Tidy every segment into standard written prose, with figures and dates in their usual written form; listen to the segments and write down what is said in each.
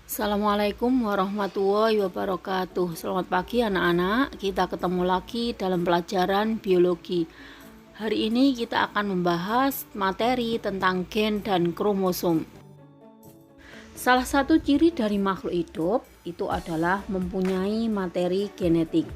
Assalamualaikum warahmatullahi wabarakatuh. Selamat pagi anak-anak. Kita ketemu lagi dalam pelajaran biologi. Hari ini kita akan membahas materi tentang gen dan kromosom. Salah satu ciri dari makhluk hidup itu adalah mempunyai materi genetik.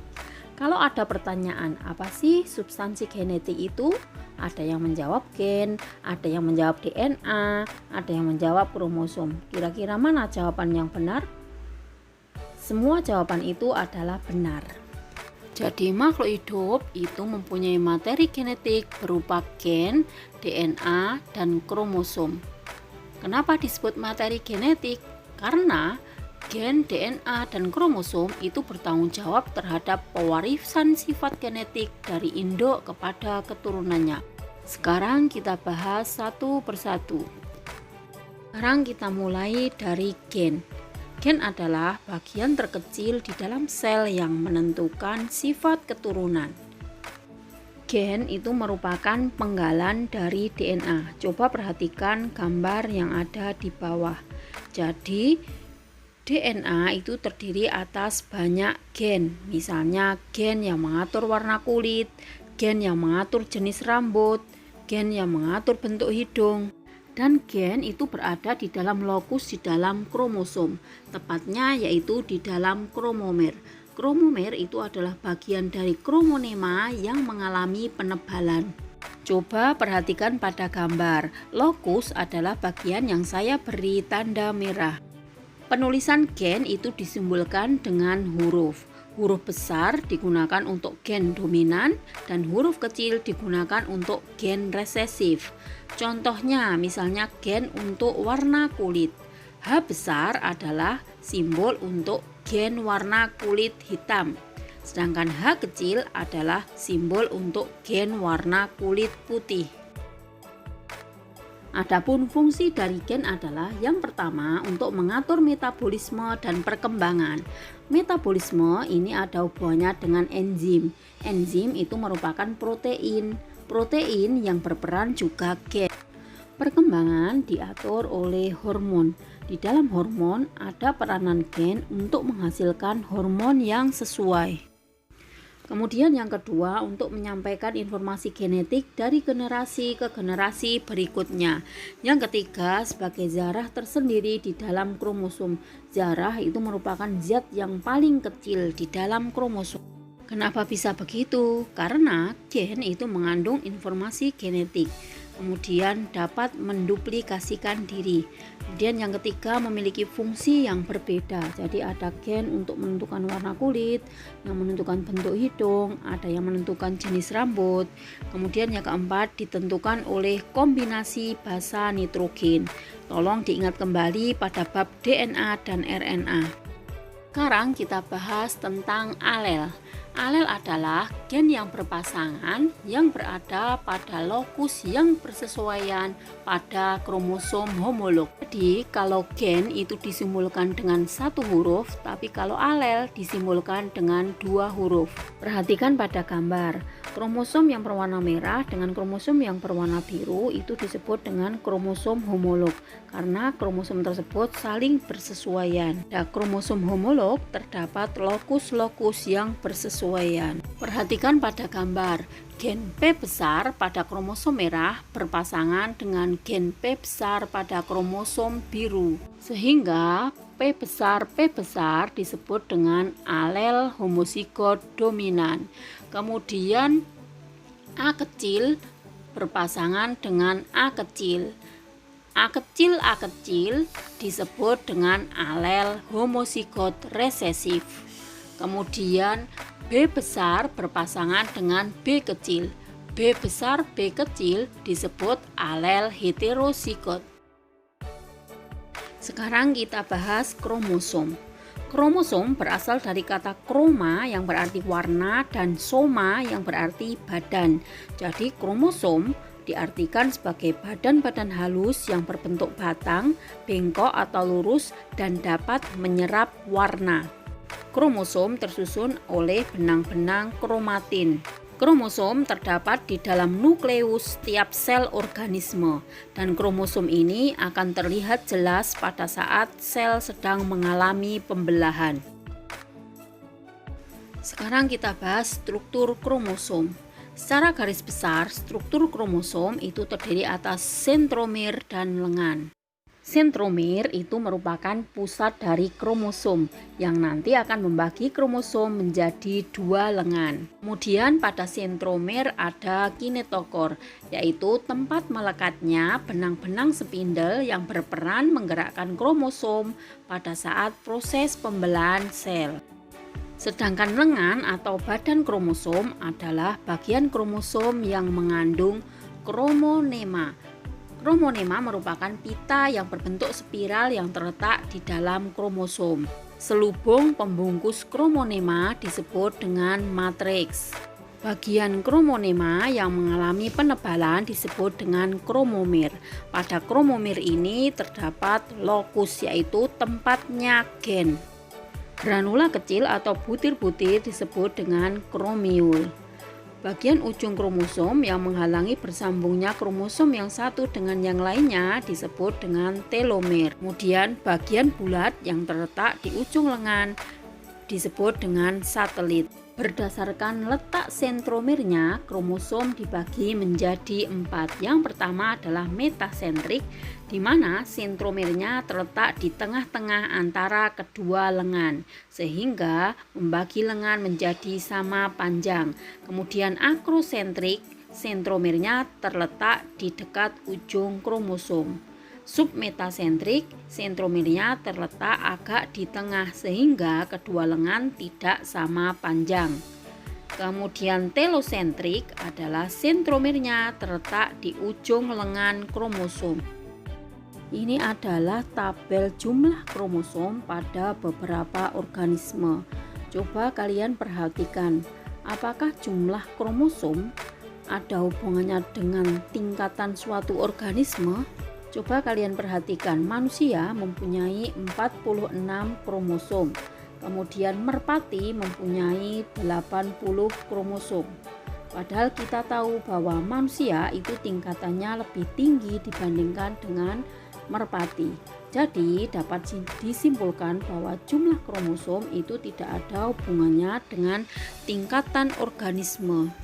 Kalau ada pertanyaan, apa sih substansi genetik itu? Ada yang menjawab gen, ada yang menjawab DNA, ada yang menjawab kromosom. Kira-kira mana jawaban yang benar? Semua jawaban itu adalah benar. Jadi makhluk hidup itu mempunyai materi genetik berupa gen, DNA, dan kromosom. Kenapa disebut materi genetik? Karena gen, DNA, dan kromosom itu bertanggung jawab terhadap pewarisan sifat genetik dari induk kepada keturunannya. Sekarang kita bahas satu persatu. Sekarang kita mulai dari gen. Gen adalah bagian terkecil di dalam sel yang menentukan sifat keturunan. Gen itu merupakan penggalan dari DNA. Coba perhatikan gambar yang ada di bawah. Jadi DNA itu terdiri atas banyak gen, misalnya gen yang mengatur warna kulit, gen yang mengatur jenis rambut, gen yang mengatur bentuk hidung, dan gen itu berada di dalam lokus di dalam kromosom, tepatnya yaitu di dalam kromomer. Kromomer itu adalah bagian dari kromonema yang mengalami penebalan. Coba perhatikan pada gambar, lokus adalah bagian yang saya beri tanda merah. Penulisan gen itu disimbolkan dengan huruf. Huruf besar digunakan untuk gen dominan dan huruf kecil digunakan untuk gen resesif. Contohnya misalnya gen untuk warna kulit. H besar adalah simbol untuk gen warna kulit hitam. Sedangkan H kecil adalah simbol untuk gen warna kulit putih. Adapun fungsi dari gen adalah yang pertama untuk mengatur metabolisme dan perkembangan. Metabolisme ini ada hubungannya dengan enzim. Enzim itu merupakan protein. Protein yang berperan juga gen. Perkembangan diatur oleh hormon. Di dalam hormon ada peranan gen untuk menghasilkan hormon yang sesuai. Kemudian yang kedua untuk menyampaikan informasi genetik dari generasi ke generasi berikutnya. Yang ketiga sebagai zarah tersendiri di dalam kromosom. Zarah itu merupakan zat yang paling kecil di dalam kromosom. Kenapa bisa begitu? Karena gen itu mengandung informasi genetik. Kemudian dapat menduplikasikan diri. Kemudian yang ketiga memiliki fungsi yang berbeda. Jadi ada gen untuk menentukan warna kulit, yang menentukan bentuk hidung, ada yang menentukan jenis rambut. Kemudian yang keempat ditentukan oleh kombinasi basa nitrogen. Tolong diingat kembali pada bab DNA dan RNA. Sekarang kita bahas tentang alel. Alel adalah gen yang berpasangan yang berada pada lokus yang bersesuaian pada kromosom homolog. Jadi kalau gen itu disimbolkan dengan satu huruf, tapi kalau alel disimbolkan dengan dua huruf. Perhatikan pada gambar. Kromosom yang berwarna merah dengan kromosom yang berwarna biru itu disebut dengan kromosom homolog karena kromosom tersebut saling bersesuaian. Pada kromosom homolog terdapat lokus-lokus yang bersesuaian. Perhatikan pada gambar. Gen P besar pada kromosom merah berpasangan dengan gen P besar pada kromosom biru. Sehingga P besar disebut dengan alel homozigot dominan. Kemudian A kecil berpasangan dengan A kecil. A kecil disebut dengan alel homozigot resesif. Kemudian B besar berpasangan dengan B kecil. B kecil disebut alel heterozigot. Sekarang kita bahas kromosom. Kromosom berasal dari kata kroma yang berarti warna dan soma yang berarti badan. Jadi kromosom diartikan sebagai badan-badan halus yang berbentuk batang, bengkok atau lurus dan dapat menyerap warna. Kromosom tersusun oleh benang-benang kromatin. Kromosom terdapat di dalam nukleus setiap sel organisme, dan kromosom ini akan terlihat jelas pada saat sel sedang mengalami pembelahan. Sekarang kita bahas struktur kromosom. Secara garis besar, struktur kromosom itu terdiri atas sentromer dan lengan. Sentromer itu merupakan pusat dari kromosom yang nanti akan membagi kromosom menjadi dua lengan. Kemudian pada sentromer ada kinetokor, yaitu tempat melekatnya benang-benang spindle yang berperan menggerakkan kromosom pada saat proses pembelahan sel. Sedangkan lengan atau badan kromosom adalah bagian kromosom yang mengandung kromonema. Kromonema merupakan pita yang berbentuk spiral yang terletak di dalam kromosom. Selubung pembungkus kromonema disebut dengan matriks. Bagian kromonema yang mengalami penebalan disebut dengan kromomer. Pada kromomer ini terdapat lokus, yaitu tempatnya gen. Granula kecil atau butir-butir disebut dengan kromiul. Bagian ujung kromosom yang menghalangi bersambungnya kromosom yang satu dengan yang lainnya disebut dengan telomer. Kemudian bagian bulat yang terletak di ujung lengan disebut dengan satelit. Berdasarkan letak sentromernya, kromosom dibagi menjadi 4. Yang pertama adalah metasentrik, di mana sentromernya terletak di tengah-tengah antara kedua lengan, sehingga membagi lengan menjadi sama panjang. Kemudian akrosentrik, sentromernya terletak di dekat ujung kromosom. Submetasentrik, sentromernya terletak agak di tengah sehingga kedua lengan tidak sama panjang. Kemudian telosentrik adalah sentromernya terletak di ujung lengan kromosom. Ini adalah tabel jumlah kromosom pada beberapa organisme. Coba kalian perhatikan, apakah jumlah kromosom ada hubungannya dengan tingkatan suatu organisme? Coba kalian perhatikan, manusia mempunyai 46 kromosom, kemudian merpati mempunyai 80 kromosom. Padahal kita tahu bahwa manusia itu tingkatannya lebih tinggi dibandingkan dengan merpati. Jadi dapat disimpulkan bahwa jumlah kromosom itu tidak ada hubungannya dengan tingkatan organisme.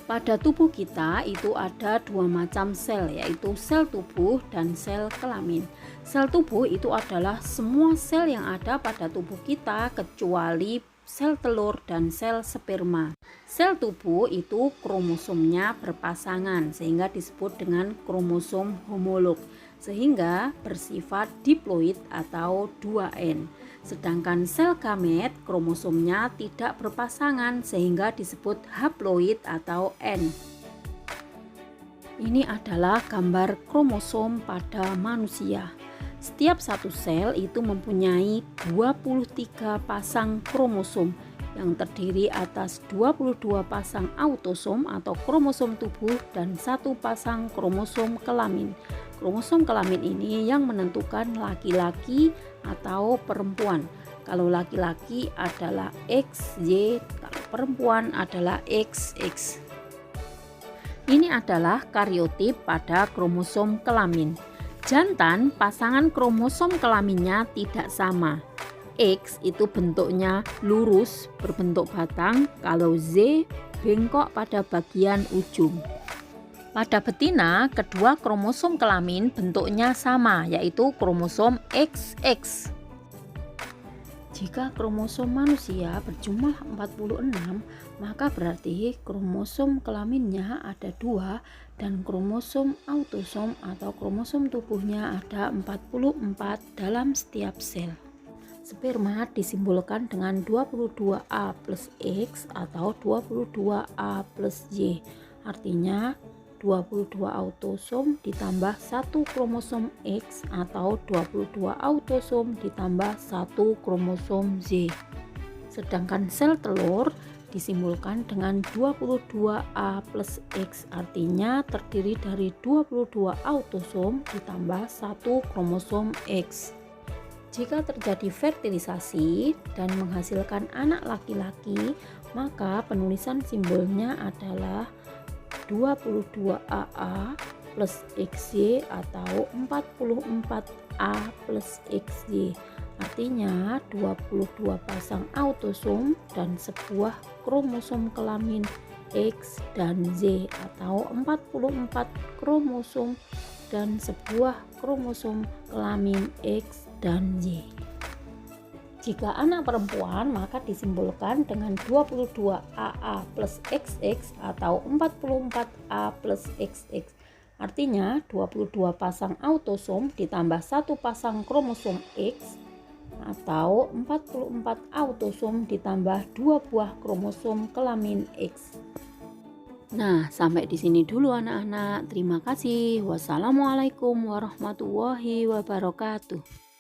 Pada tubuh kita itu ada dua macam sel, yaitu sel tubuh dan sel kelamin. Sel tubuh itu adalah semua sel yang ada pada tubuh kita kecuali sel telur dan sel sperma. Sel tubuh itu kromosomnya berpasangan sehingga disebut dengan kromosom homolog, sehingga bersifat diploid atau 2N. Sedangkan sel gamet kromosomnya tidak berpasangan sehingga disebut haploid atau N. Ini adalah gambar kromosom pada manusia. Setiap satu sel itu mempunyai 23 pasang kromosom yang terdiri atas 22 pasang autosom atau kromosom tubuh dan 1 pasang kromosom kelamin. Kromosom kelamin ini yang menentukan laki-laki atau perempuan. Kalau laki-laki adalah XY, kalau perempuan adalah XX. Ini adalah kariotip pada kromosom kelamin. Jantan, pasangan kromosom kelaminnya tidak sama. X itu bentuknya lurus berbentuk batang, kalau Z bengkok pada bagian ujung. Pada betina, kedua kromosom kelamin bentuknya sama, yaitu kromosom XX. Jika kromosom manusia berjumlah 46, maka berarti kromosom kelaminnya ada 2 dan kromosom autosom atau kromosom tubuhnya ada 44 dalam setiap sel. Sperma disimbolkan dengan 22A plus X atau 22A plus Y, artinya 22 autosom ditambah 1 kromosom X atau 22 autosom ditambah 1 kromosom Z. Sedangkan sel telur disimbolkan dengan 22A plus X, artinya terdiri dari 22 autosom ditambah 1 kromosom X. Jika terjadi fertilisasi dan menghasilkan anak laki-laki, maka penulisan simbolnya adalah 22AA plus XY atau 44A plus XY. Artinya 22 pasang autosom dan sebuah kromosom kelamin X dan Z atau 44 kromosom dan sebuah kromosom kelamin X dan Y. Jika anak perempuan maka disimbolkan dengan 22AA plus XX atau 44A plus XX. Artinya 22 pasang autosom ditambah 1 pasang kromosom X atau 44 autosom ditambah 2 buah kromosom kelamin X. Nah, sampai di sini dulu anak-anak. Terima kasih. Wassalamualaikum warahmatullahi wabarakatuh.